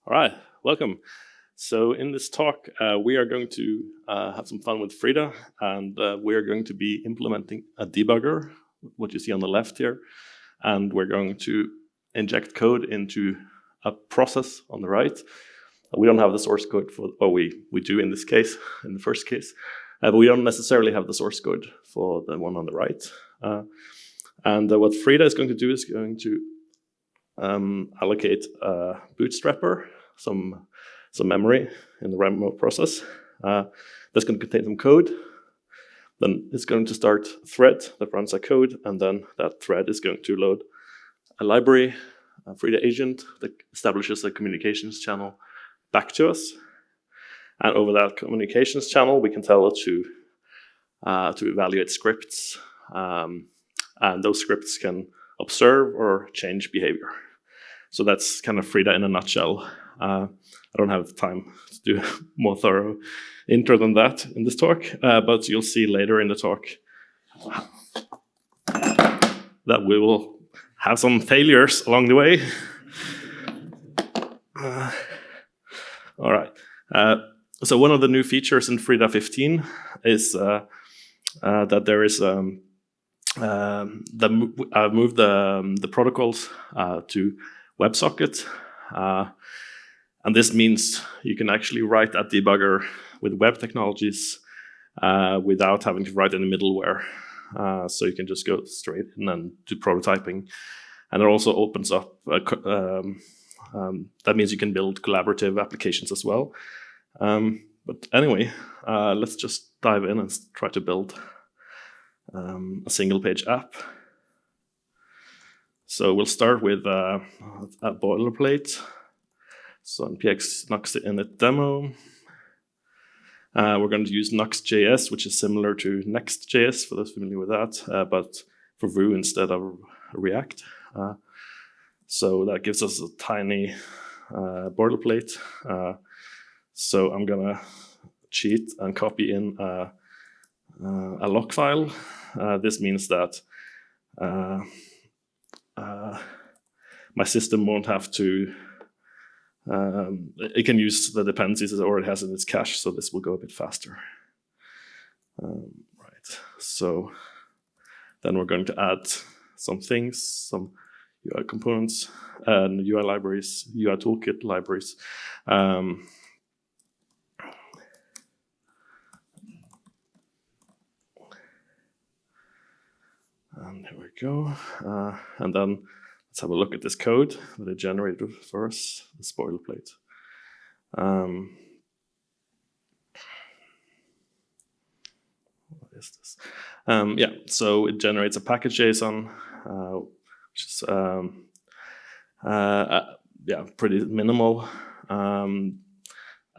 All right, welcome. So in this talk, we are going to have some fun with Frida, and we are going to be implementing a debugger, what you see on the left here, and we're going to inject code into a process on the right. We don't have the source code for, or we do in this case, in the first case, but we don't necessarily have the source code for the one on the right. And what Frida is going to do is going to allocate a bootstrapper, some memory in the remote process. That's going to contain some code. Then it's going to start a thread that runs a code, and then that thread is going to load a library, a Frida agent that establishes a communications channel back to us. And over that communications channel, we can tell it to evaluate scripts, and those scripts can observe or change behavior. So that's kind of Frida in a nutshell. I don't have time to do a more thorough intro than that in this talk, but you'll see later in the talk that we will have some failures along the way. All right. So one of the new features in Frida 15 is that there is I've moved the protocols to WebSocket, and this means you can actually write a debugger with web technologies without having to write any middleware. So you can just go straight in and do prototyping, and it also opens up. That means you can build collaborative applications as well. But anyway, let's just dive in and try to build a single-page app. So we'll start with a boilerplate. So npx init demo. We're going to use Nuxt.js, which is similar to Next.js for those familiar with that, but for Vue instead of React. So that gives us a tiny boilerplate. So I'm gonna cheat and copy in a log file. This means that my system won't have to, it can use the dependencies it already has in its cache, so this will go a bit faster. Right, so then we're going to add some things, some UI components, and UI libraries, UI toolkit libraries. And here we go. And then let's have a look at this code that it generated for us, this boilerplate. What is this? Yeah, so it generates a package JSON, which is pretty minimal.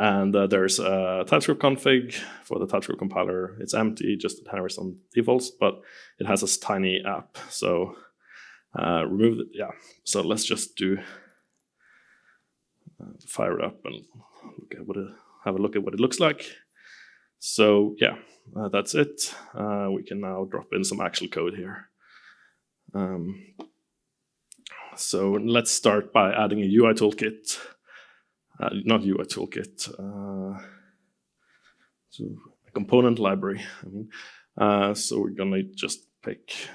And there's a TypeScript config for the TypeScript compiler. It's empty, just inherits some defaults, but it has this tiny app. So remove it. Yeah. So let's just fire it up and have a look at what it looks like. So yeah, that's it. We can now drop in some actual code here. So let's start by adding a UI toolkit. Not UI toolkit, so a component library. So we're gonna just pick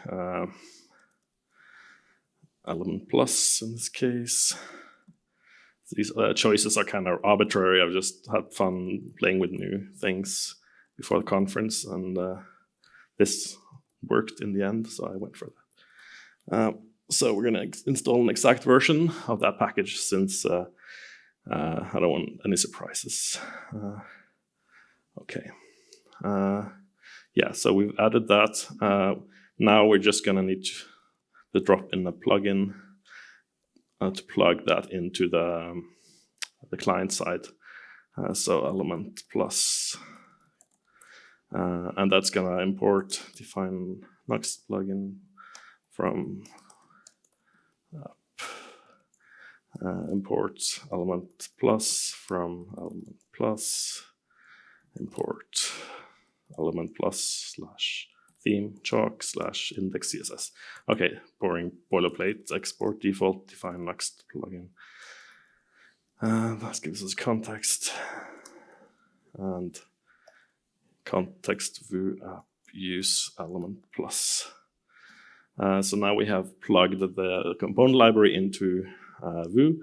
element plus in this case. These choices are kind of arbitrary. I've just had fun playing with new things before the conference, and this worked in the end, so I went for that. So we're gonna install an exact version of that package since I don't want any surprises. Okay. Yeah, so we've added that. Now we're just gonna need to drop in a plugin to plug that into the client side. So element plus, and that's gonna define Nuxt plugin from import element plus from element plus, import element plus /theme chalk /index CSS. Okay, boring boilerplate, export default define Nuxt plugin. That gives us context and context view app use element plus. So now we have plugged the component library into Vue.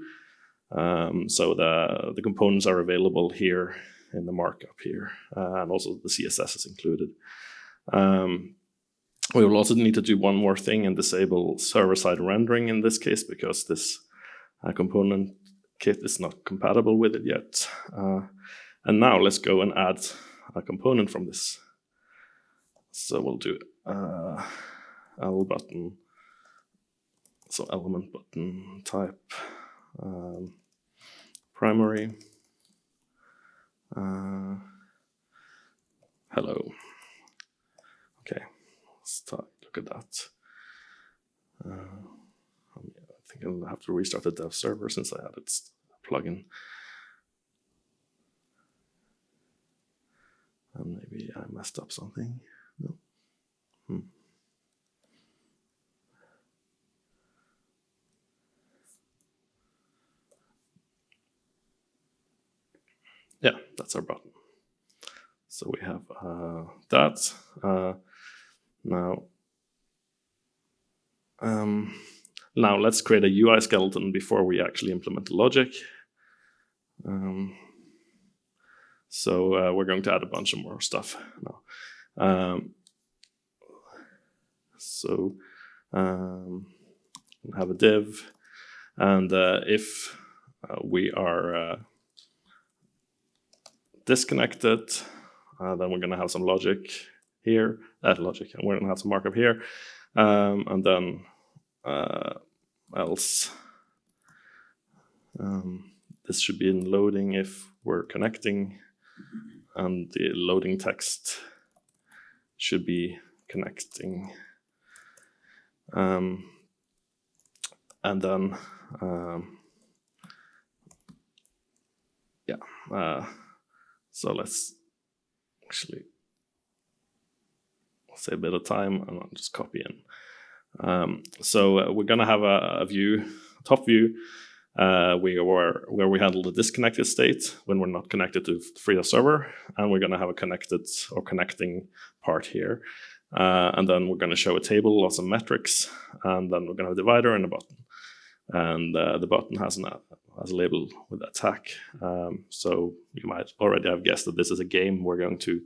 So the components are available here in the markup here, and also the CSS is included. We will also need to do one more thing and disable server-side rendering in this case, because this component kit is not compatible with it yet. And now let's go and add a component from this. So we'll do L button, so element button type primary. Hello. Okay, let's look at that. I think I'll have to restart the dev server since I added a plugin. And maybe I messed up something. No. Yeah, that's our button. So we have that. Now let's create a UI skeleton before we actually implement the logic. So we're going to add a bunch of more stuff now. So have a div, and if we are disconnected, then we're going to have some logic here, and we're going to have some markup here, and then else. This should be in loading if we're connecting, and the loading text should be connecting. And then, so let's actually save a bit of time and I'll just copy in. So we're going to have a view, a top view, where we handle the disconnected state when we're not connected to the Frida server, and we're going to have a connected or connecting part here. And then we're going to show a table of some metrics, and then we're going to have a divider and a button. And the button has a label with attack. So you might already have guessed that this is a game we're going to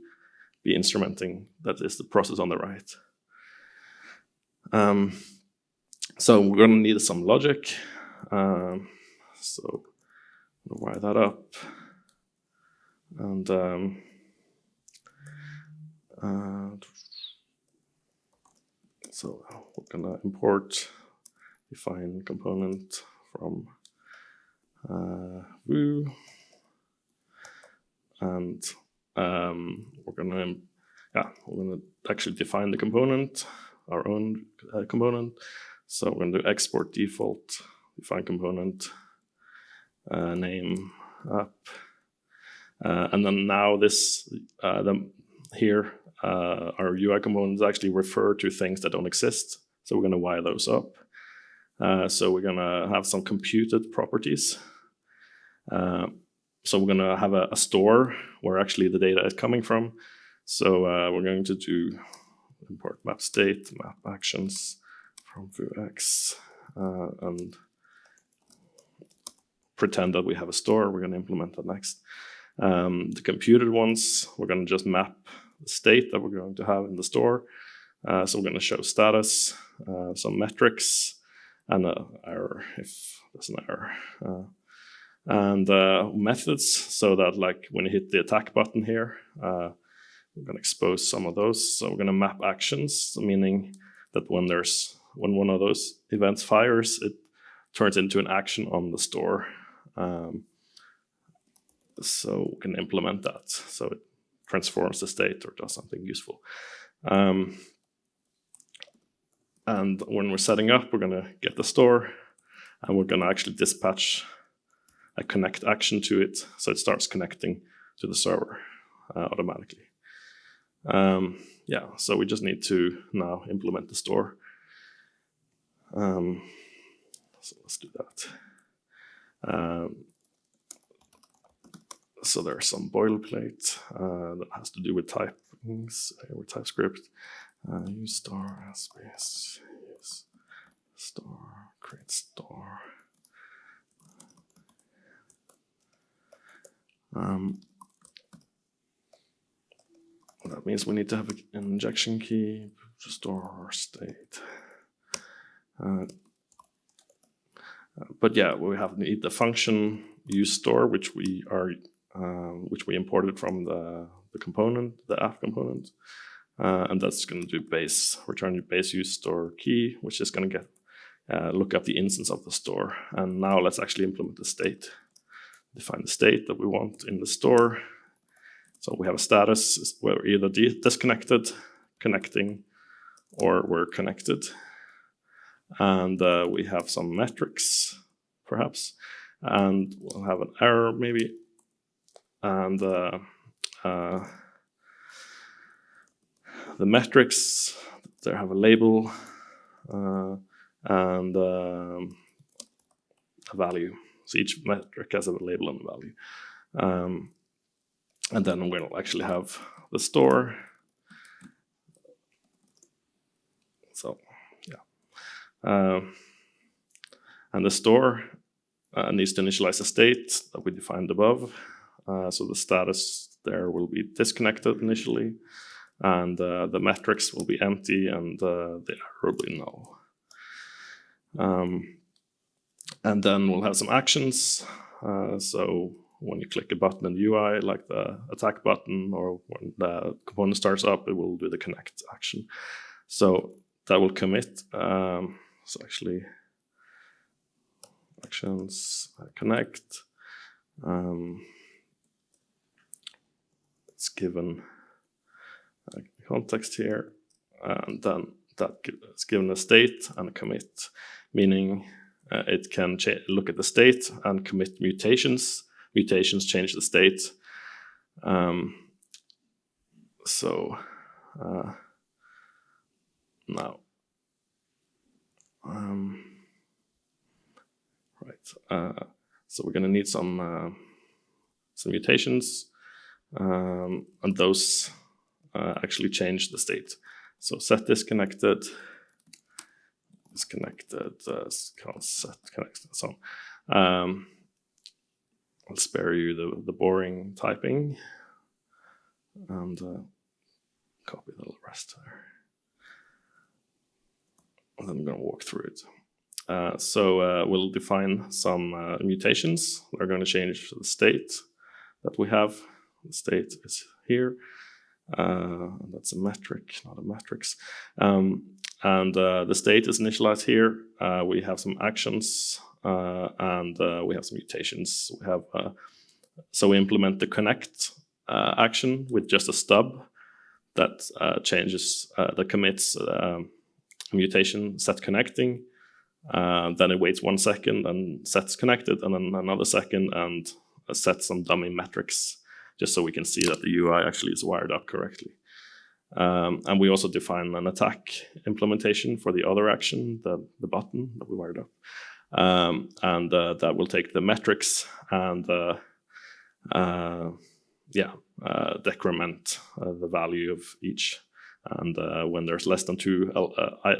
be instrumenting. That is the process on the right. So we're going to need some logic. So I'll wire that up. And so we're going to import define component from Vue, and we're going to actually define the component, our own component. So we're going to do export default, define component, name app, and then now this here our UI components actually refer to things that don't exist. So we're going to wire those up. So we're going to have some computed properties. So we're going to have a store where actually the data is coming from. So we're going to do import map state, map actions from Vuex, and pretend that we have a store. We're going to implement that next. The computed ones, we're going to just map the state that we're going to have in the store. So we're going to show status, some metrics, and an error if there's an error. And methods, so that like when you hit the attack button here, we're going to expose some of those. So we're going to map actions, meaning that when one of those events fires, it turns into an action on the store. So we can implement that. So it transforms the state or does something useful. And when we're setting up, we're going to get the store, and we're going to actually dispatch a connect action to it, so it starts connecting to the server automatically. So we just need to now implement the store. So let's do that. So there's some boilerplate that has to do with typings or TypeScript. Use star space, use star, create star. That means we need to have an injection key to store our state. But yeah, we need the function use store, which we imported from the component, the app component, and that's going to do return base use store key, which is going to look up the instance of the store. And now let's actually implement the state. Define the state that we want in the store. So we have a status where we're either disconnected, connecting, or we're connected. And we have some metrics, perhaps, and we'll have an error maybe. And the metrics, they have a label and a value. So each metric has a label and a value. And then we'll actually have the store. So, yeah. And the store needs to initialize a state that we defined above. So the status there will be disconnected initially, and the metrics will be empty, and the error will be null. And then we'll have some actions. So when you click a button in the UI, like the attack button, or when the component starts up, it will do the connect action. So that will commit. So actually, actions connect. It's given a context here, and then that is given a state and a commit, meaning it can look at the state and commit mutations. Mutations change the state. Now, right. So we're going to need some mutations, and those actually change the state. So set disconnected, set connected. So I'll spare you the boring typing and copy the rest there. And then I'm going to walk through it. So we'll define some mutations that are going to change the state that we have. The state is here. That's a metric, not a matrix. And the state is initialized here. We have some actions and we have some mutations. We have so we implement the connect action with just a stub that changes, that commits a mutation set connecting. Then it waits 1 second and sets connected, and then another second and sets some dummy metrics, just so we can see that the UI actually is wired up correctly. And we also define an attack implementation for the other action, the button that we wired up. And that will take the metrics and decrement the value of each. And when there's less than 2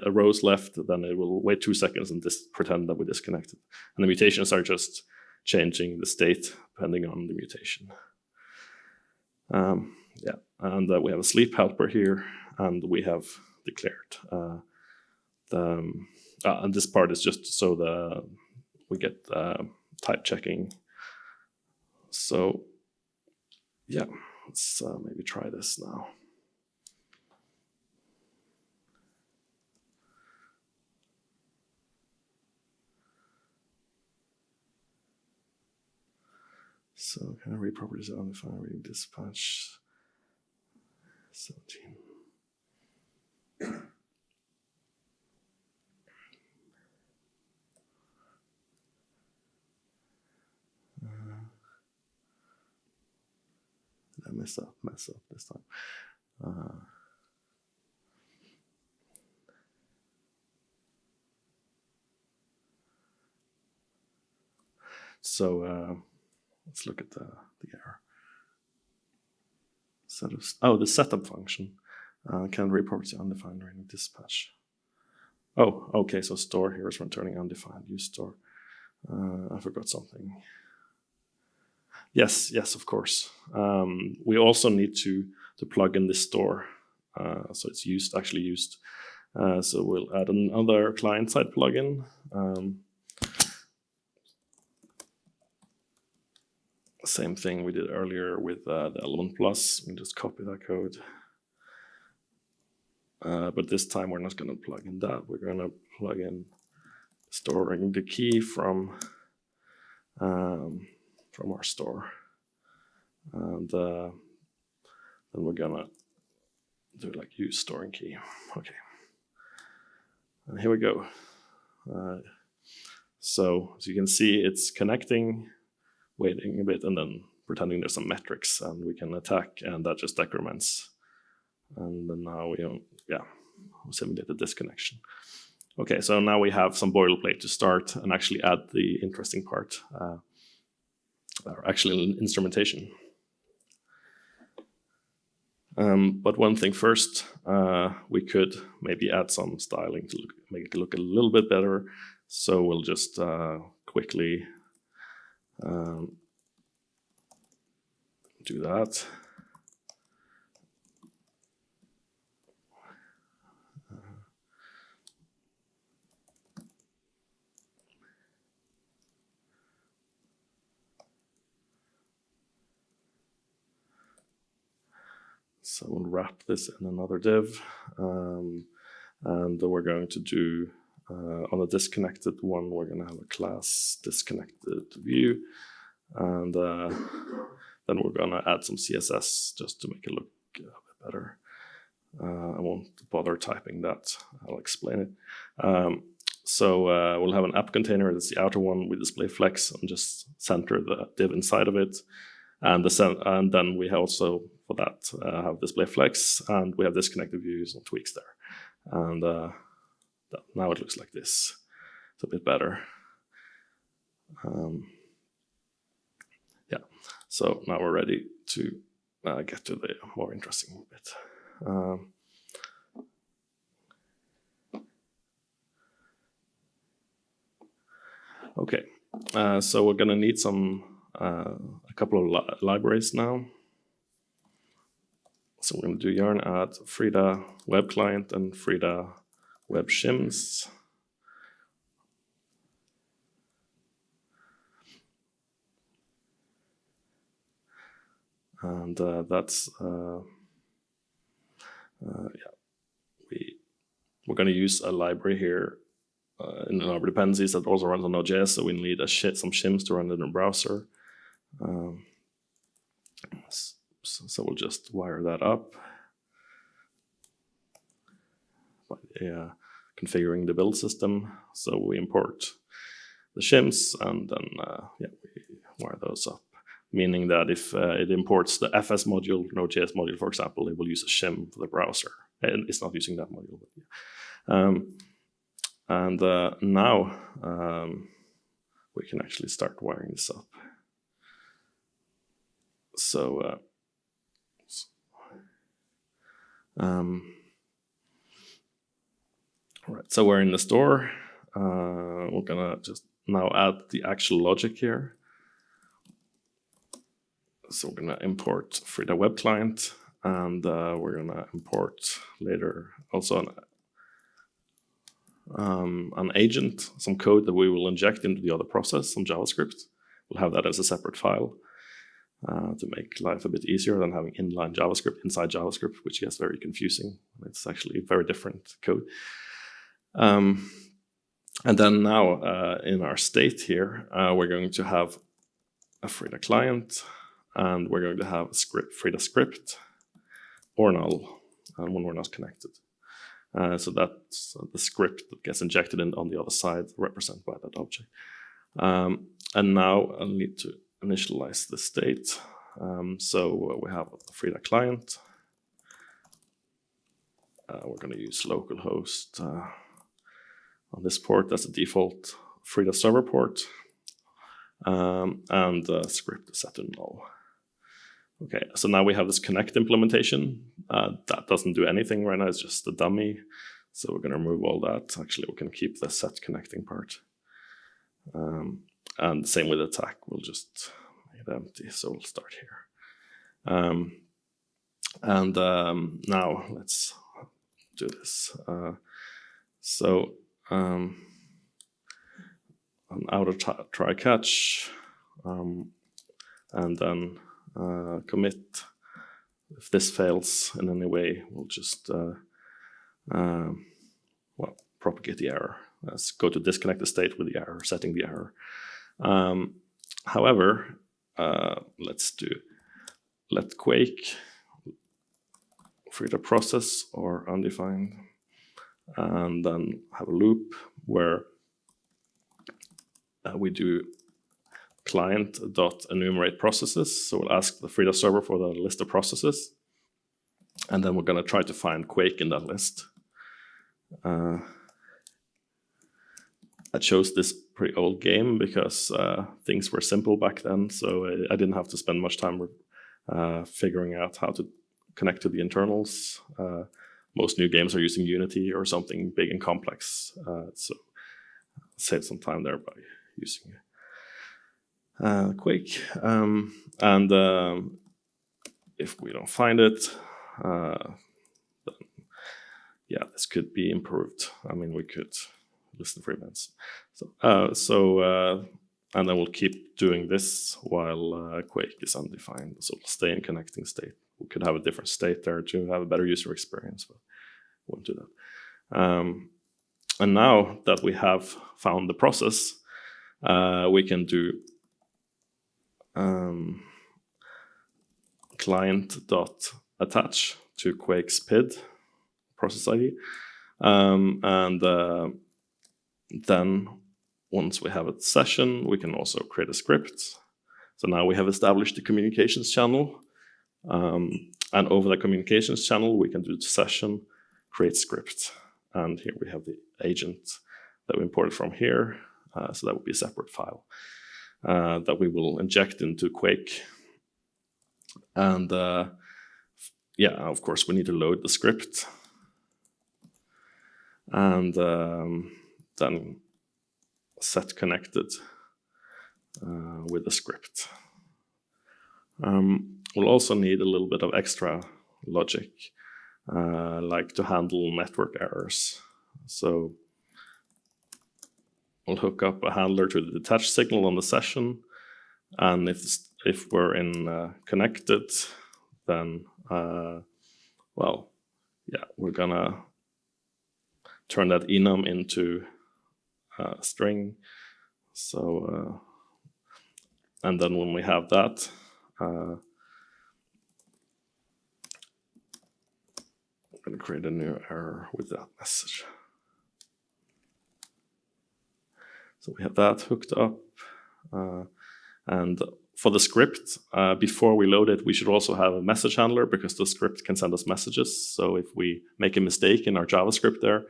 rows left, then it will wait 2 seconds and pretend that we disconnected. And the mutations are just changing the state depending on the mutation. And we have a sleep helper here, and we have declared and this part is just so we get type checking. So yeah, let's maybe try this now. So can I read properties on if I read dispatch 17? Did I mess up this time? So let's look at the error. the setup function can report the undefined during dispatch. Oh, okay, so store here is returning undefined. Use store. I forgot something. Yes, of course. We also need to plug in this store, so it's actually used. So we'll add another client-side plugin. Same thing we did earlier with the Element Plus. We just copy that code. But this time we're not going to plug in that. We're going to plug in storing the key from our store. And then we're going to do like use storing key. Okay. And here we go. So as you can see, it's connecting, waiting a bit, and then pretending there's some metrics, and we can attack, and that just decrements. And then now we simulate the disconnection. Okay, so now we have some boilerplate to start and actually add the interesting part, or actually instrumentation. But one thing first, we could maybe add some styling to make it look a little bit better. So we'll just quickly do that. So we'll wrap this in another div, and we're going to do, on a disconnected one, we're going to have a class disconnected view, and then we're going to add some CSS just to make it look a bit better. I won't bother typing that, I'll explain it. So we'll have an app container, that's the outer one, with display flex, and just center the div inside of it. And then we also, for that, have display flex, and we have disconnected views and tweaks there. And now it looks like this. It's a bit better. Yeah, so now we're ready to get to the more interesting bit. Okay, so we're gonna need a couple of libraries now. So we're going to do yarn add Frida web client and Frida web shims. And that's we're going to use a library here in our dependencies that also runs on Node.js. So we need some shims to run in the browser. So we'll just wire that up by configuring the build system. So we import the shims, and then we wire those up. Meaning that if it imports the FS module, Node.js module, for example, it will use a shim for the browser. And it's not using that module. But now we can actually start wiring this up. So right, so we're in the store. We're gonna just now add the actual logic here. So we're gonna import Frida web client, and we're gonna import later also an agent, some code that we will inject into the other process, some JavaScript. We'll have that as a separate file. To make life a bit easier than having inline JavaScript inside JavaScript, which gets very confusing. It's actually very different code. And then now in our state here, we're going to have a Frida client, and we're going to have a script, Frida script, or null, and when we're not connected. So that's the script that gets injected in on the other side, represented by that object. And now I'll need to initialize the state. So we have a Frida client. We're going to use localhost on this port. That's the default Frida server port. And the script is set to null. Okay, so now we have this connect implementation. That doesn't do anything right now, it's just a dummy. So we're gonna remove all that. Actually, we can keep the set connecting part. And same with attack, we'll just make it empty. So we'll start here. Now let's do this. An outer try catch, and then commit. If this fails in any way, we'll just propagate the error. Let's go to disconnect the state with the error, setting the error. However, let's do let quake Frida process or undefined, and then have a loop where we do client.enumerate processes. So we'll ask the Frida server for the list of processes, and then we're going to try to find quake in that list. I chose this pretty old game because things were simple back then, so I didn't have to spend much time figuring out how to connect to the internals. Most new games are using Unity or something big and complex, so save some time there by using Quake. If we don't find it, then yeah, this could be improved. I mean, we could listen for events. And then we'll keep doing this while Quake is undefined. So we'll stay in connecting state. We could have a different state there to have a better user experience, but we won't do that. And now that we have found the process, we can do client.attach to Quake's PID process ID. Then once we have a session, we can also create a script. So now we have established the communications channel. And over the communications channel, we can do the session, create script. And here we have the agent that we imported from here. So that would be a separate file that we will inject into Quake. And yeah, of course, we need to load the script. And then set connected with the script. We'll also need a little bit of extra logic, like to handle network errors. So we'll hook up a handler to the detached signal on the session, and if we're in connected, then well, yeah, we're gonna turn that enum into a string. So and then when we have that, I'm going to create a new error with that message. So we have that hooked up. And for the script, before we load it, we should also have a message handler because the script can send us messages. So if we make a mistake in our JavaScript there,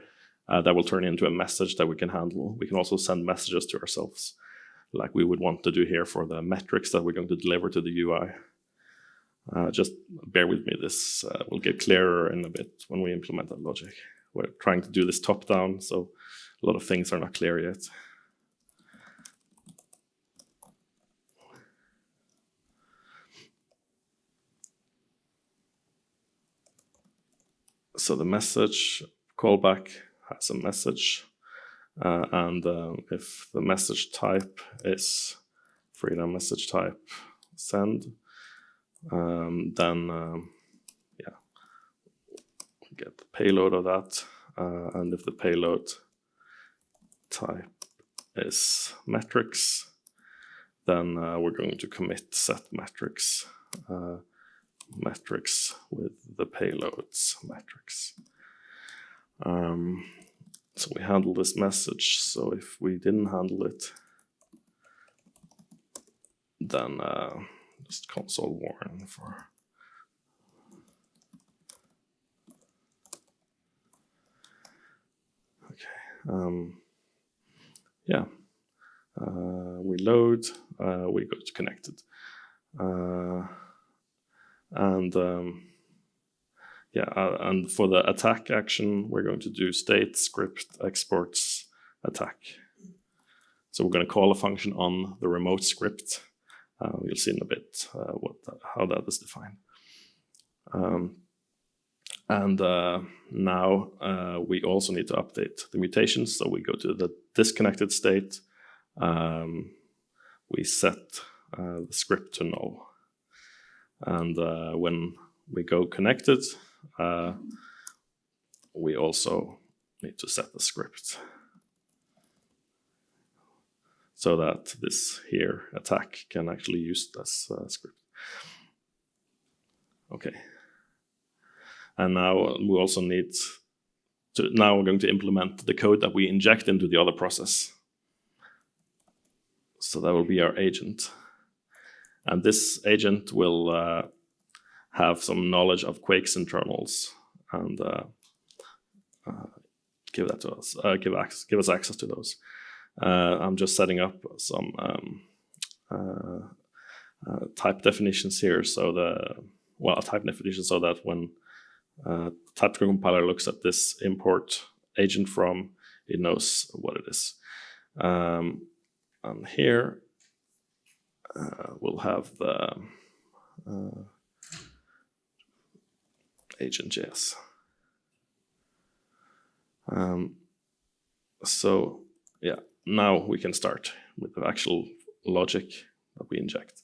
that will turn into a message that we can handle. We can also send messages to ourselves, like we would want to do here for the metrics that we're going to deliver to the UI. Just bear with me, this will get clearer in a bit when we implement that logic. We're trying to do this top-down, so a lot of things are not clear yet. So the message callback has a message, and if the message type is Frida message type send, then yeah, get the payload of that, and if the payload type is metrics, then we're going to commit set metrics metrics with the payloads metrics. So we handle this message. So if we didn't handle it, then just console warn for. Okay. Yeah. We load. We go to connected. And and for the attack action, we're going to do state script exports attack. So we're going to call a function on the remote script. You'll see in a bit how that is defined. Now we also need to update the mutations. So we go to the disconnected state. We set the script to null. And when we go connected, we also need to set the script so that this here attack can actually use this script. Okay. And now we also need to, now we're going to implement the code that we inject into the other process. So that will be our agent. And this agent will have some knowledge of Quake's internals and give that to us, give us access to those. I'm just setting up some type definitions here, so type definition so that when TypeScript compiler looks at this import agent from, it knows what it is. And here we'll have the agent.js. So yeah, now we can start with the actual logic that we inject.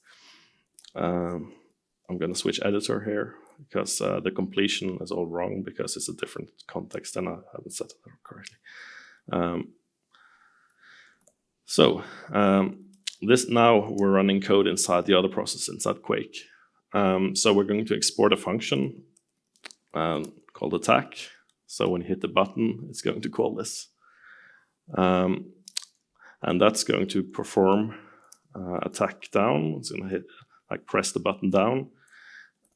I'm going to switch editor here because the completion is all wrong because it's a different context and I haven't set it up correctly. This now we're running code inside the other process, inside Quake. So we're going to export a function called attack. So when you hit the button, it's going to call this. And that's going to perform attack down. It's going to hit, press the button down,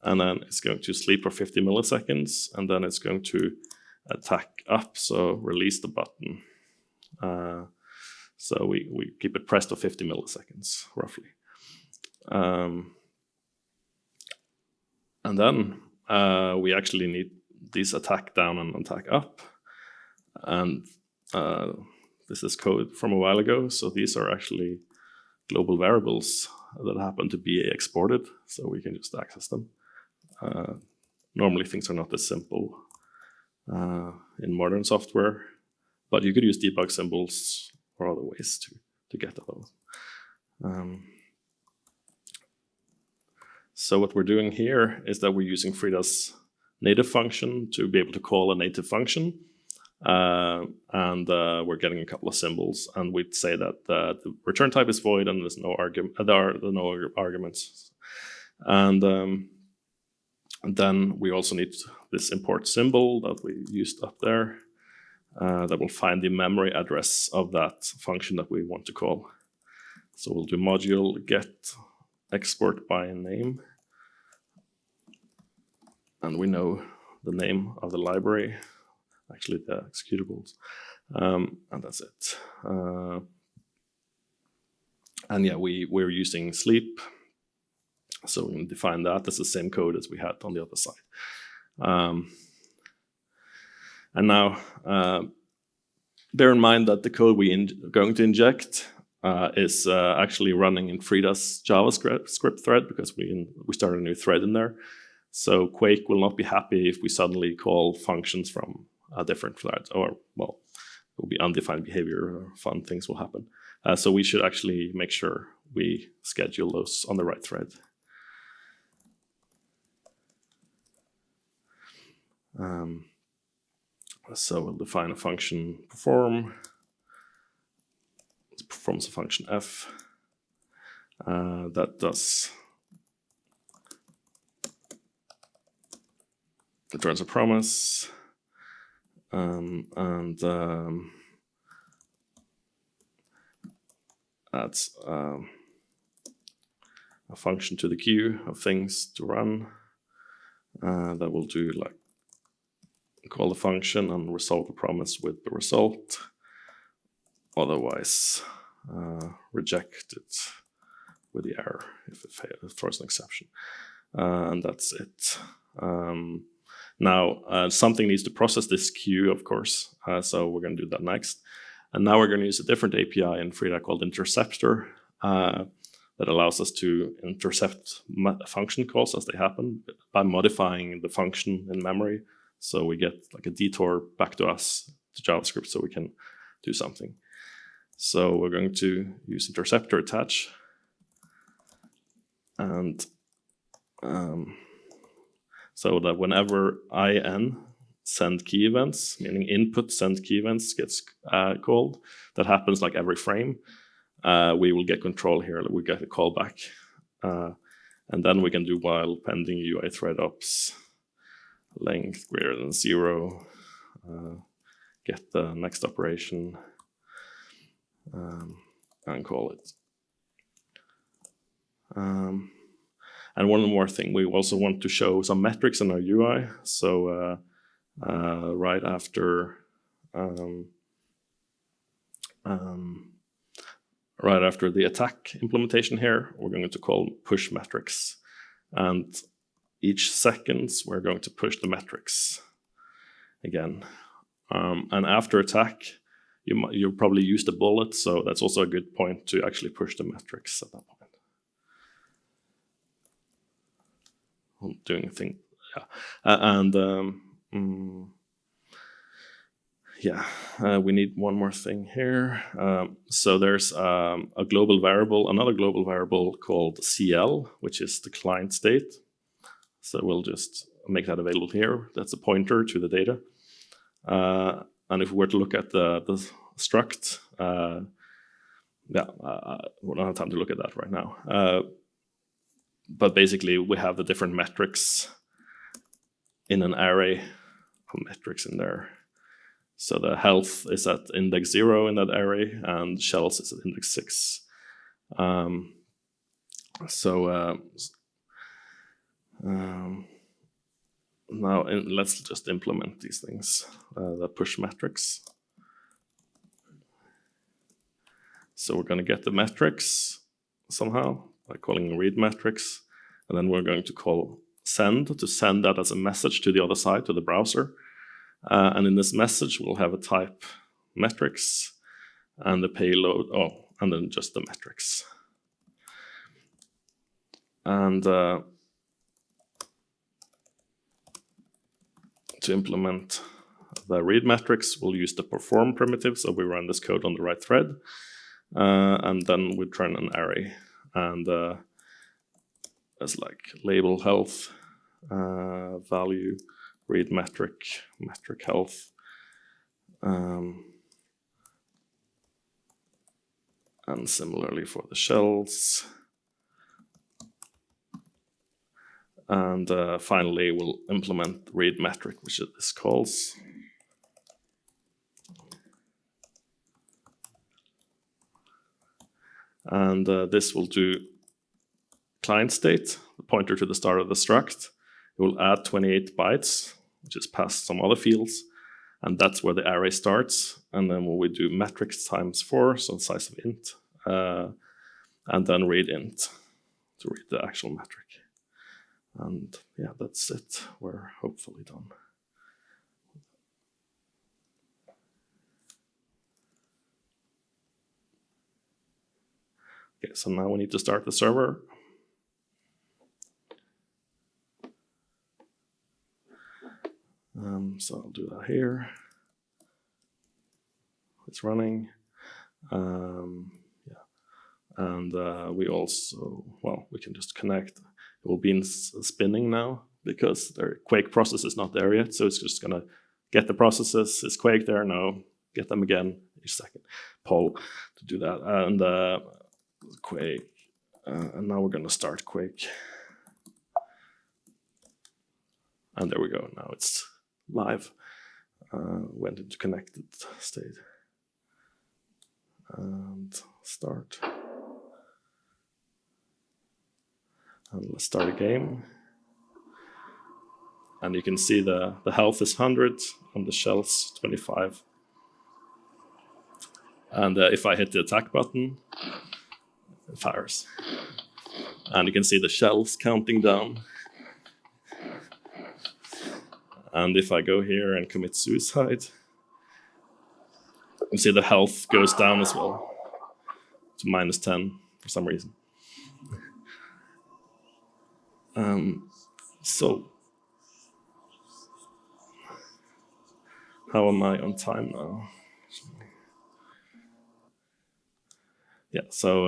and then it's going to sleep for 50 milliseconds, and then it's going to attack up, so release the button. So we keep it pressed for 50 milliseconds, roughly. And then we actually need these attack down and attack up. And this is code from a while ago, so these are actually global variables that happen to be exported, so we can just access them. Normally things are not this simple in modern software, but you could use debug symbols or other ways to get at those. So what we're doing here is that we're using Frida's native function to be able to call a native function. And we're getting a couple of symbols, and we'd say that the return type is void and there's no argument. There are no arguments. And then we also need this import symbol that we used up there that will find the memory address of that function that we want to call. So we'll do module get export by name, and we know the name of the library. Actually, the executables, and that's it. And yeah, we're using sleep, so we can define that. That's the same code as we had on the other side. And now, bear in mind that the code we're going to inject is actually running in Frida's JavaScript thread, because we started a new thread in there. So Quake will not be happy if we suddenly call functions from a different thread, or, well, it will be undefined behavior, or fun things will happen. So we should actually make sure we schedule those on the right thread. So we'll define a function perform. It performs a function f that does returns a promise. Adds a function to the queue of things to run that will do call the function and resolve the promise with the result. Otherwise, reject it with the error if it throws an exception. and that's it. Now, something needs to process this queue, of course, so we're going to do that next. And now we're going to use a different API in Frida called interceptor that allows us to intercept function calls as they happen by modifying the function in memory. So we get like a detour back to us, to JavaScript, so we can do something. So we're going to use interceptor attach. And so that whenever in send key events, meaning input send key events gets called, that happens like every frame, we will get control here, we get a callback. And then we can do while pending UI thread ops, length greater than 0, get the next operation, and call it. And one more thing, we also want to show some metrics in our UI. So right after the attack implementation here, we're going to call push metrics. And each seconds, we're going to push the metrics again. And after attack, you'll probably use the bullet, so that's also a good point to actually push the metrics at that point. I'm doing a thing, yeah. We need one more thing here. So there's another global variable called CL, which is the client state. So we'll just make that available here. That's a pointer to the data. And if we were to look at the struct, we don't have time to look at that right now. But basically, we have the different metrics in an array of metrics in there. So the health is at index 0 in that array, and shells is at index 6. Now let's just implement these things, the push metrics. So we're going to get the metrics somehow by calling read metrics, and then we're going to call send to send that as a message to the other side, to the browser. And in this message, we'll have a type metrics and the payload, and then just the metrics. And to implement the read metrics, we'll use the perform primitive, so we run this code on the right thread, and then we turn an array, and it's like label health, value, read metric health, and similarly for the shells. And finally, we'll implement read metric, which this calls. And this will do client state, the pointer to the start of the struct. It will add 28 bytes, which is past some other fields. And that's where the array starts. And then we do metrics times 4, so the size of int. And then read int to read the actual metric. And yeah, that's it. We're hopefully done. Okay, so now we need to start the server. So I'll do that here. It's running. And we also, we can just connect. It will be in spinning now because the Quake process is not there yet. So it's just going to get the processes. Is Quake there? No. Get them again each second. Poll to do that. And Quake. And now we're going to start Quake. And there we go. Now it's live. Went into connected state. And start. And let's start a game. And you can see the health is 100 and the shells 25. And if I hit the attack button, it fires. And you can see the shells counting down. And if I go here and commit suicide, you see the health goes down as well to -10 for some reason. So how am I on time now? Yeah, so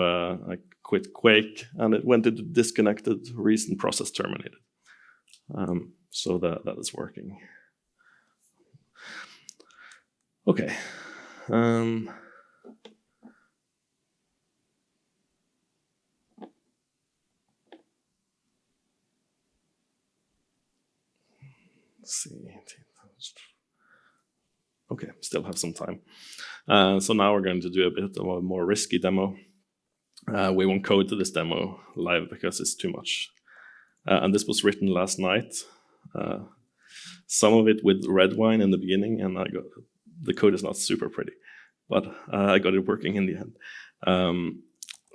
I quit Quake and it went into disconnected, recent process terminated. So that is working. Okay. Let's see. Okay, still have some time. So now we're going to do a bit of a more risky demo. We won't code to this demo live because it's too much. And this was written last night. Some of it with red wine in the beginning, and the code is not super pretty, but I got it working in the end.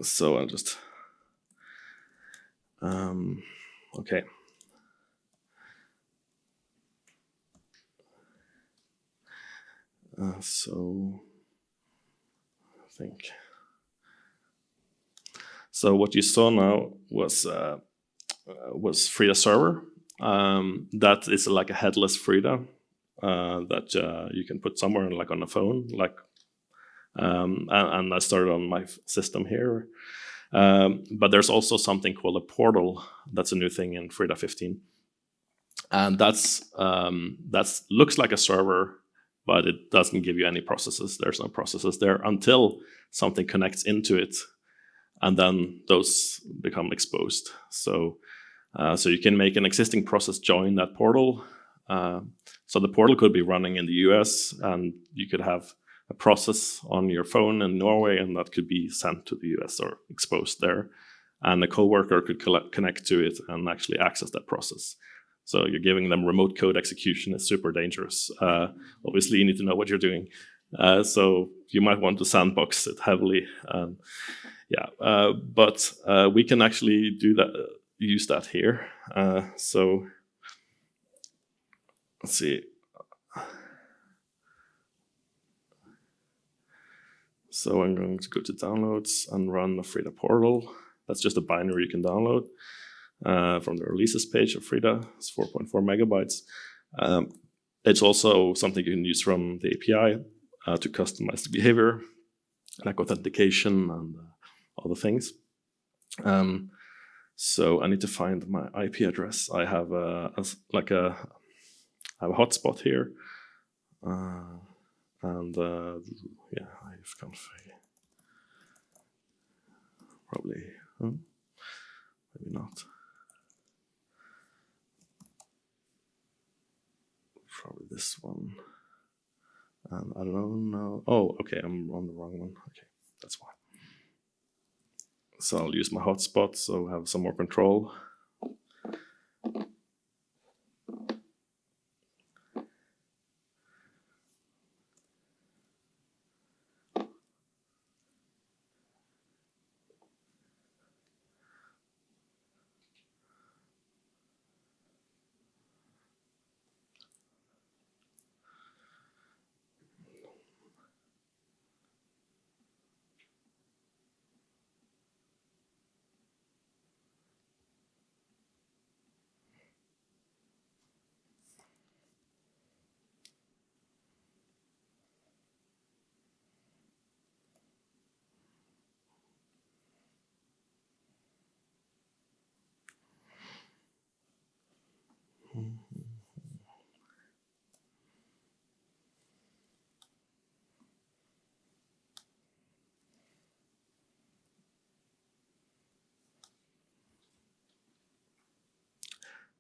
So I'll just okay. So I think. So what you saw now was Frida server. That is like a headless Frida that you can put somewhere like on a phone, like. And I started on my system here. But there's also something called a portal. That's a new thing in Frida 15. And that's looks like a server, but it doesn't give you any processes. There's no processes there until something connects into it, and then those become exposed. So you can make an existing process join that portal. So the portal could be running in the US, and you could have a process on your phone in Norway, and that could be sent to the US or exposed there. And a coworker could connect to it and actually access that process. So you're giving them remote code execution. It's super dangerous. Obviously, you need to know what you're doing. So you might want to sandbox it heavily. But we can actually do that. Use that here. So let's see. So I'm going to go to downloads and run the Frida Portal. That's just a binary you can download from the releases page of Frida. It's 4.4 megabytes. It's also something you can use from the API to customize the behavior, like authentication and all the things. So I need to find my IP address. I have a hotspot here. I've config. Probably, maybe not. Probably this one. And I don't know. Oh, okay, I'm on the wrong one. Okay, that's why. So I'll use my hotspot so I have some more control.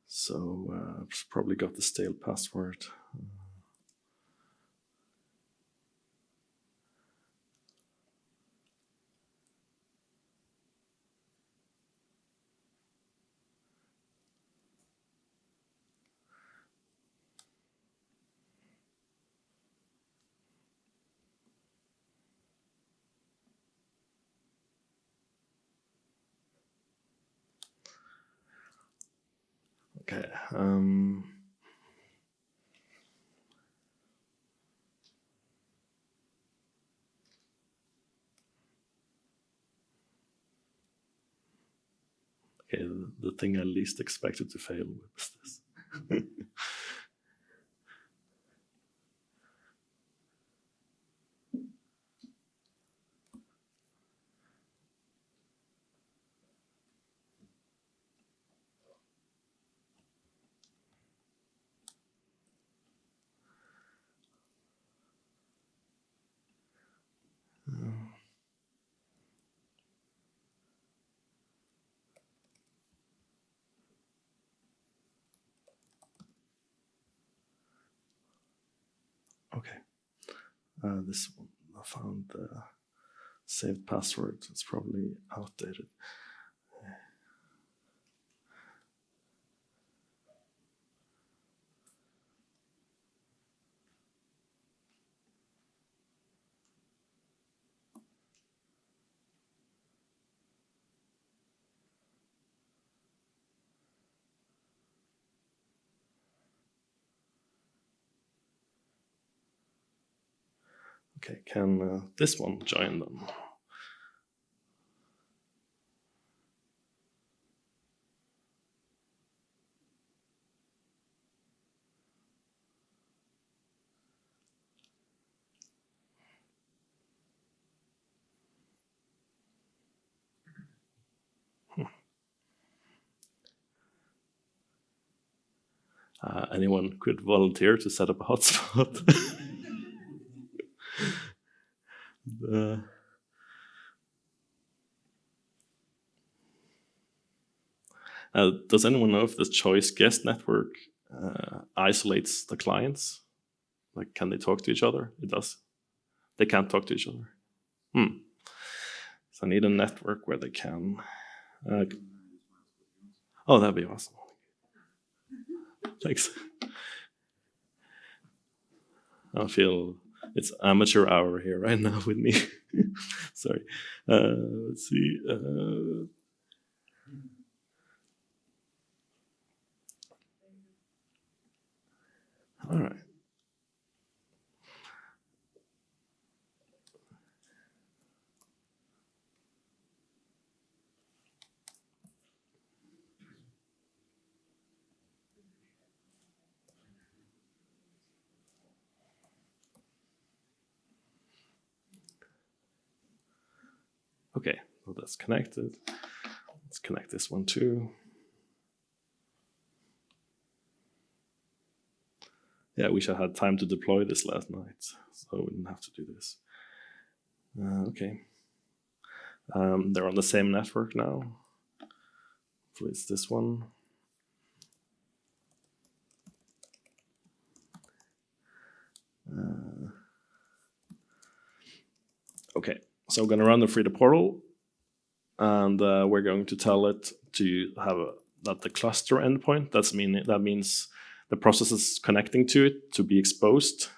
So I've probably got the stale password. Okay. Okay, the thing I least expected to fail was this. Okay, this one, I found the saved password. It's probably outdated. Okay, can this one join them? Anyone could volunteer to set up a hotspot. Does anyone know if the choice guest network isolates the clients? Like, can they talk to each other? It does. They can't talk to each other. So I need a network where they can. Oh, that'd be awesome. Thanks. I feel it's amateur hour here right now with me. Sorry. Let's see. All right. Okay, well, that's connected. Let's connect this one too. Yeah, I wish I had time to deploy this last night, so I wouldn't have to do this. Okay. They're on the same network now. Hopefully it's this one. Okay, so I'm going to run the Frida Portal, and we're going to tell it to have that the cluster endpoint, that means the processes connecting to it to be exposed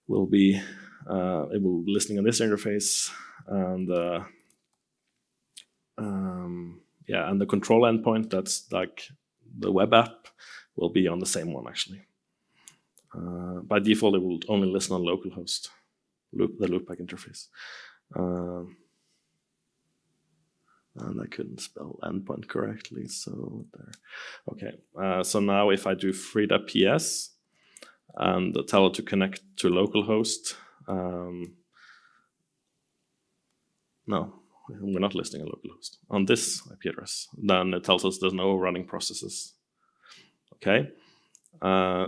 will be it will be listening on this interface, and and the control endpoint, that's like the web app, will be on the same one actually. By default, it will only listen on localhost, the loopback interface. And I couldn't spell endpoint correctly, so there. Okay, so now if I do Frida PS and tell it to connect to localhost, no, we're not listing a localhost on this IP address, then it tells us there's no running processes. Okay,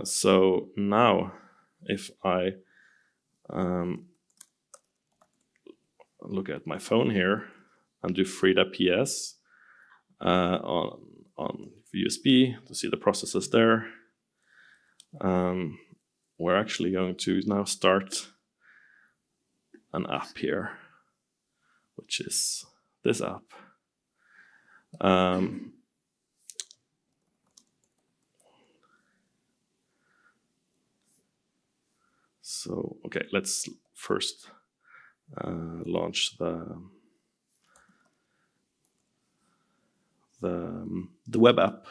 so now if I look at my phone here and do Frida PS on USB to see the processes there, we're actually going to now start an app here, which is this app. So, okay, let's first launch the web app.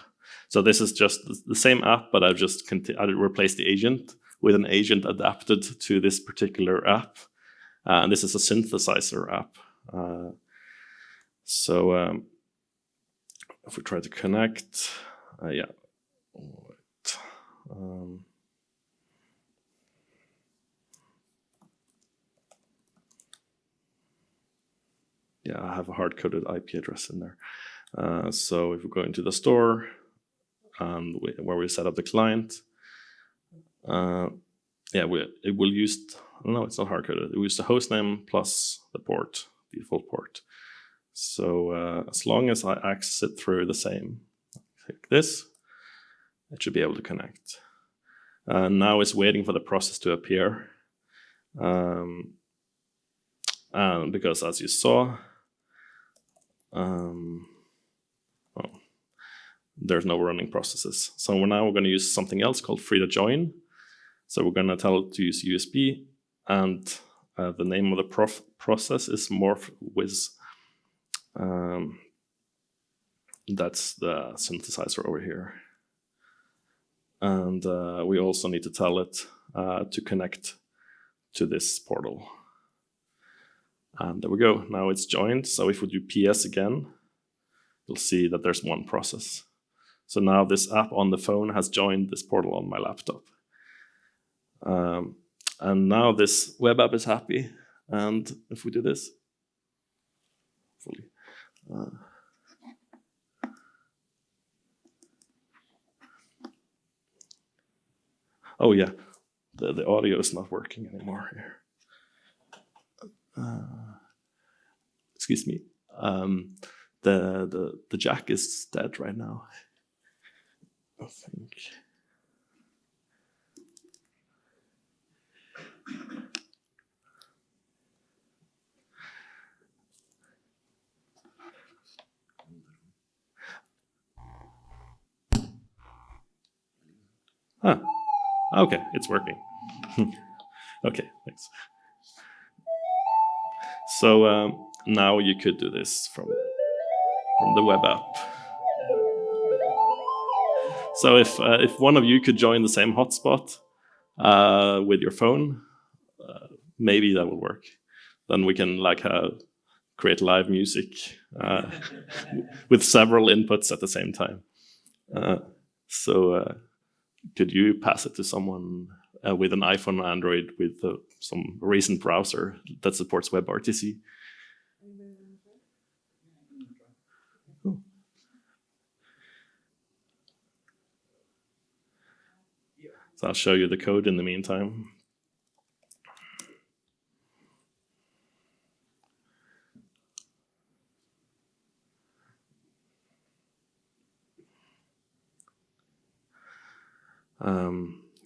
So this is just the same app, but I've just replaced the agent with an agent adapted to this particular app. And this is a synthesizer app. if we try to connect, yeah. Wait. Yeah, I have a hard-coded IP address in there. So if we go into the store and where we set up the client, yeah, it will use, no, it's not hard-coded. It will use the host name plus the port, default port. So as long as I access it through the same, like this, it should be able to connect. Now it's waiting for the process to appear. And because as you saw, there's no running processes. So we're going to use something else called Frida join. So we're going to tell it to use USB, and the name of the process is morphwiz. That's the synthesizer over here. And we also need to tell it to connect to this portal. And there we go. Now it's joined. So if we do PS again, you'll see that there's one process. So now this app on the phone has joined this portal on my laptop. And now this web app is happy. And if we do this, fully. Oh yeah, the audio is not working anymore here. Excuse me. The jack is dead right now, I think. Okay, it's working. Okay, thanks. So now you could do this from the web app. So if one of you could join the same hotspot with your phone, maybe that would work. Then we can create live music with several inputs at the same time. So could you pass it to someone with an iPhone or Android with some recent browser that supports WebRTC? Oh. So I'll show you the code in the meantime.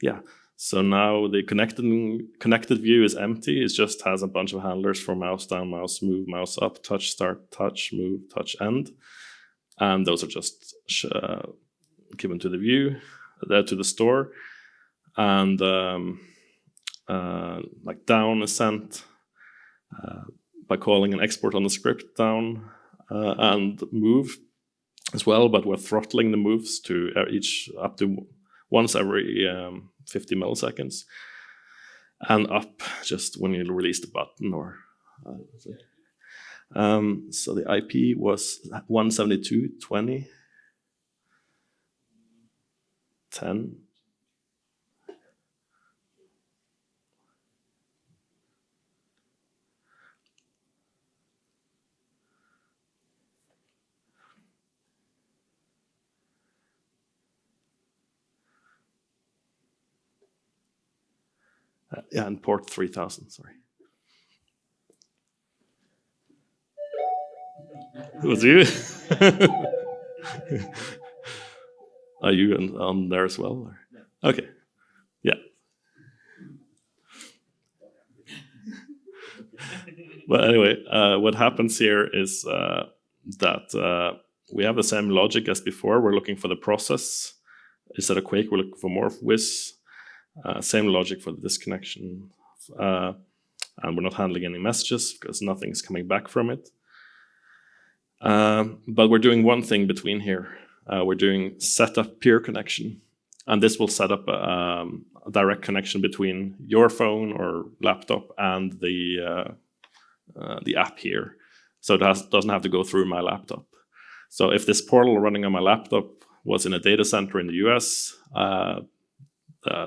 Yeah, so now the connected view is empty. It just has a bunch of handlers for mouse down, mouse move, mouse up, touch start, touch move, touch end. And those are just given to the view, to the store. And like down is sent by calling an export on the script down, and move as well, but we're throttling the moves to each up to once every 50 milliseconds, and up just when you release the button. Or so the IP was 172.20.10. Yeah, and port 3000, sorry. It was you? Are you on there as well? Or? Okay, yeah. But anyway, what happens here is that we have the same logic as before. We're looking for the process. Instead of Quake, we're looking for morphwiz. Same logic for the disconnection. And we're not handling any messages because nothing's coming back from it. But we're doing one thing between here. We're doing setup peer connection. And this will set up a direct connection between your phone or laptop and the app here. So it doesn't have to go through my laptop. So if this portal running on my laptop was in a data center in the US,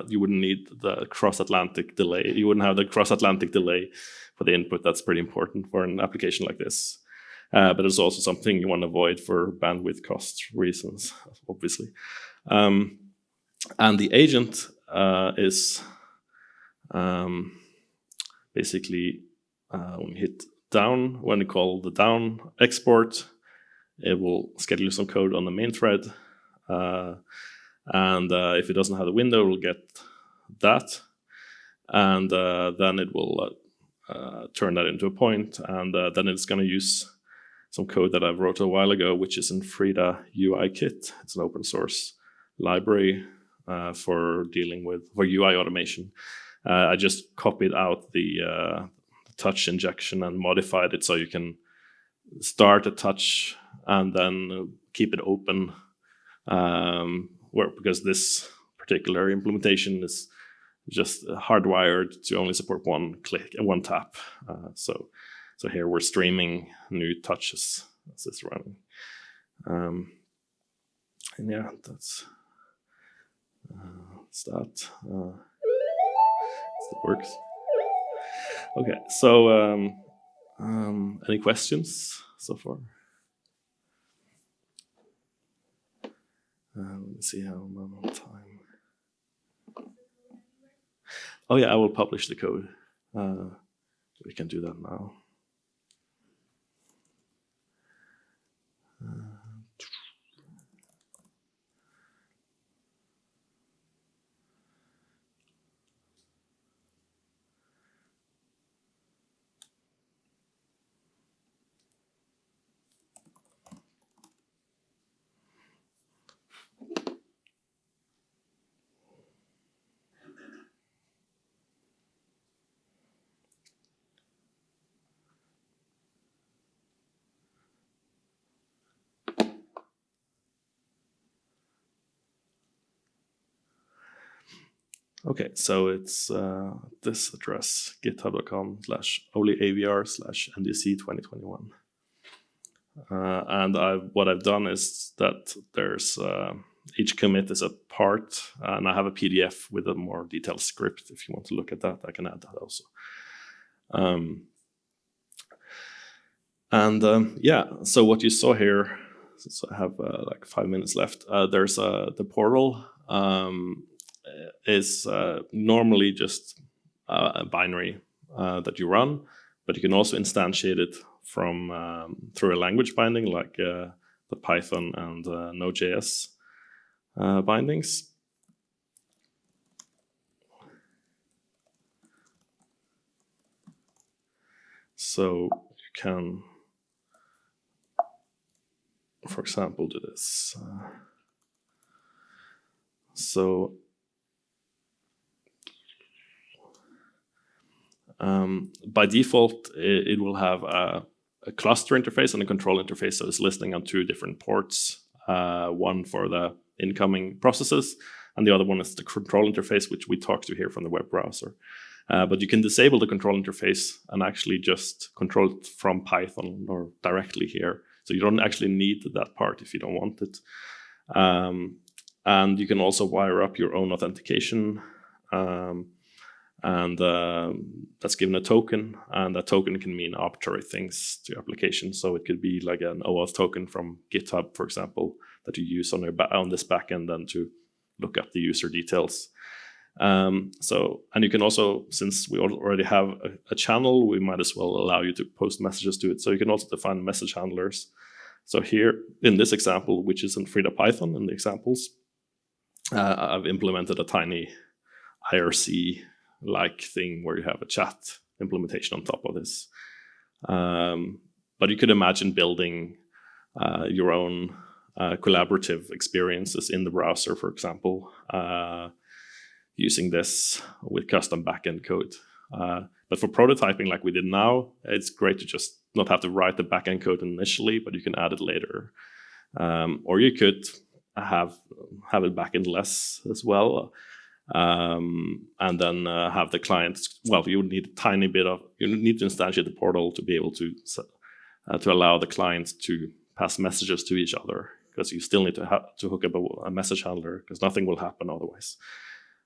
you wouldn't need the cross-Atlantic delay. You wouldn't have the cross-Atlantic delay for the input. That's pretty important for an application like this. But it's also something you want to avoid for bandwidth cost reasons, obviously. And the agent is basically when you hit down, when you call the down export, it will schedule some code on the main thread. And if it doesn't have the window, it will get that. And then it will turn that into a point. And then it's going to use some code that I wrote a while ago, which is in Frida UI Kit. It's an open source library for dealing with UI automation. I just copied out the touch injection and modified it so you can start a touch and then keep it open. Because this particular implementation is just hardwired to only support one click and one tap. So here we're streaming new touches as it's running. And yeah, that's that. That works. Okay, so any questions so far? Let's see how I'm on time. Oh yeah, I will publish the code. We can do that now. Okay, so it's this address, github.com/oleavr/NDC 2021. And what I've done is that there's each commit is a part, and I have a PDF with a more detailed script. If you want to look at that, I can add that also. Yeah, so what you saw here, since I have like 5 minutes left, there's the portal. Is normally just a binary that you run, but you can also instantiate it from through a language binding like the Python and Node.js bindings. So you can, for example, do this. By default, it will have a cluster interface and a control interface. So it's listening on two different ports, one for the incoming processes, and the other one is the control interface, which we talked to here from the web browser. But you can disable the control interface and actually just control it from Python or directly here. So you don't actually need that part if you don't want it. And you can also wire up your own authentication. And that's given a token, and that token can mean arbitrary things to your application. So it could be like an OAuth token from GitHub, for example, that you use on this backend then to look up the user details. And you can also, since we already have a channel, we might as well allow you to post messages to it. So you can also define message handlers. So here in this example, which is in Frida Python in the examples, I've implemented a tiny IRC-like thing where you have a chat implementation on top of this. But you could imagine building your own collaborative experiences in the browser, for example, using this with custom backend code. But for prototyping like we did now, it's great to just not have to write the backend code initially, but you can add it later. Or you could have it backend-less as well. And then have the client, well, you would need a tiny bit of, you need to instantiate the portal to be able to allow the client to pass messages to each other, because you still need to hook up a message handler, because nothing will happen otherwise.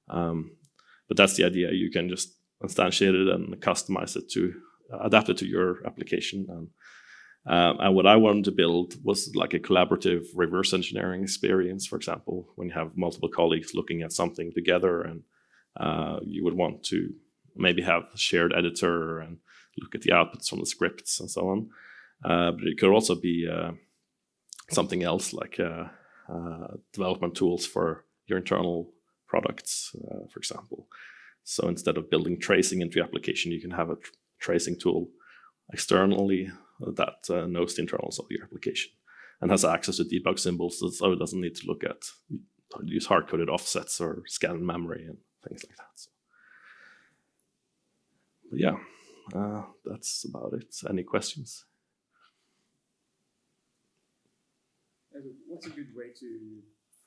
But that's the idea. You can just instantiate it and customize it to adapt it to your application. And what I wanted to build was like a collaborative reverse engineering experience, for example, when you have multiple colleagues looking at something together, and you would want to maybe have a shared editor and look at the outputs from the scripts and so on. But it could also be something else, like development tools for your internal products, for example. So instead of building tracing into your application, you can have a tracing tool externally that knows the internals of your application and has access to debug symbols, so it doesn't need to use hard-coded offsets or scan memory and things like that. So, but yeah, that's about it. Any questions? What's a good way to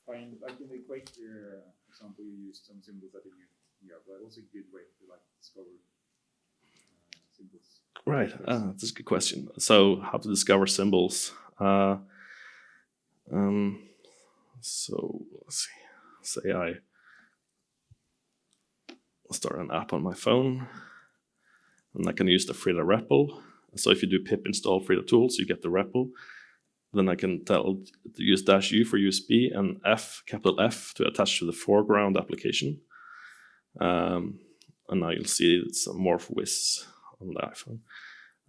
find, like in the equator example, you used some symbols that you have, but what's a good way to like discover symbols? Right, that's a good question. So how to discover symbols? So let's see. Say I start an app on my phone, and I can use the Frida REPL. So if you do pip install Frida tools, you get the REPL. Then I can tell to use -U for USB and capital F to attach to the foreground application. And now you'll see it's a MorphWiz on the iPhone.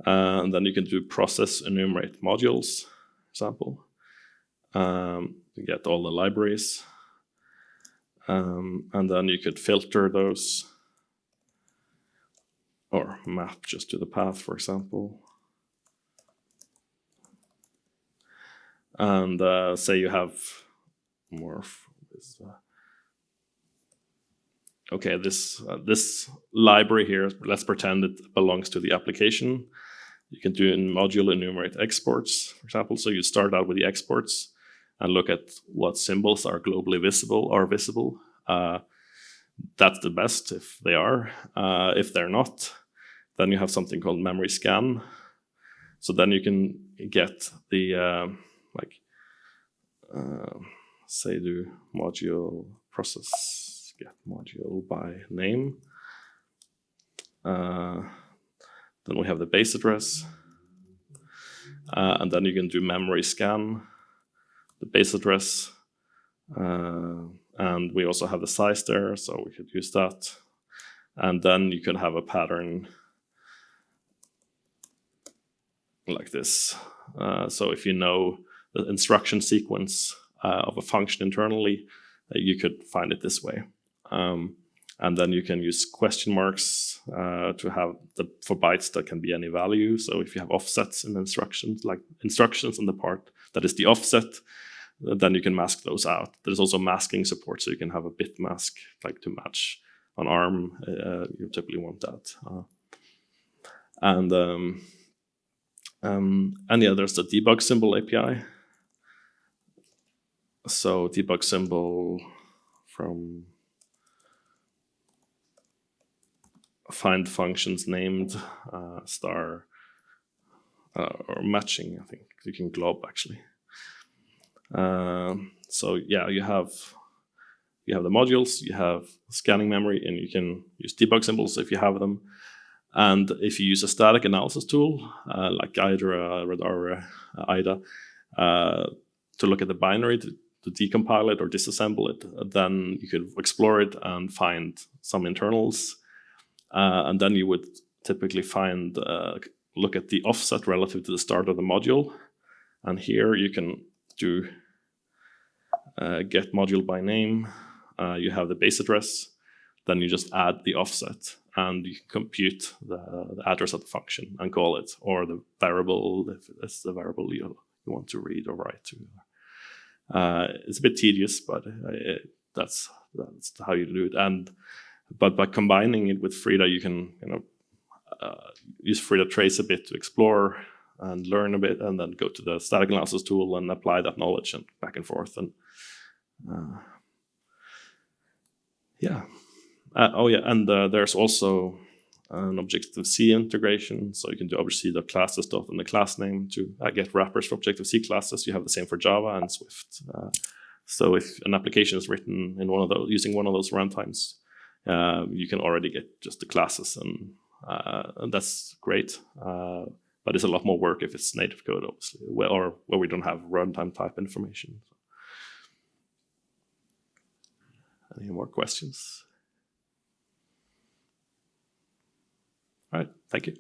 And then you can do process enumerate modules, for example. You get all the libraries. And then you could filter those or map just to the path, for example. And say you have MorphWiz. Okay, this library here, let's pretend it belongs to the application. You can do in module enumerate exports, for example. So you start out with the exports and look at what symbols are globally visible or visible. That's the best if they are. If they're not, then you have something called memory scan. So then you can get the say do module process, get module by name. Then we have the base address. And then you can do memory scan, the base address. And we also have the size there, so we could use that. And then you can have a pattern like this. So if you know the instruction sequence of a function internally, you could find it this way. And then you can use question marks to have for bytes that can be any value. So if you have offsets in instructions, like instructions in the part that is the offset, then you can mask those out. There's also masking support, so you can have a bit mask like to match on ARM. You typically want that. And yeah, there's the debug symbol API. So debug symbol from find functions named star or matching, I think you can glob actually. So yeah, you have the modules, you have scanning memory, and you can use debug symbols if you have them. And if you use a static analysis tool like IDA or IDA to look at the binary to decompile it or disassemble it, then you could explore it and find some internals. And then you would typically find, look at the offset relative to the start of the module. And here you can do get module by name. You have the base address. Then you just add the offset and you can compute the address of the function and call it, or the variable if it's the variable you want to read or write to. It's a bit tedious, but that's how you do it. But by combining it with Frida, you can use Frida trace a bit to explore and learn a bit, and then go to the static analysis tool and apply that knowledge and back and forth. And yeah. Oh yeah, and there's also an Objective-C integration, so you can do Objective-C.classes dot in the class name to get wrappers for Objective-C classes. You have the same for Java and Swift. So if an application is written in using one of those runtimes, you can already get just the classes, and that's great. But it's a lot more work if it's native code, obviously, or where we don't have runtime type information. Any more questions? All right, thank you.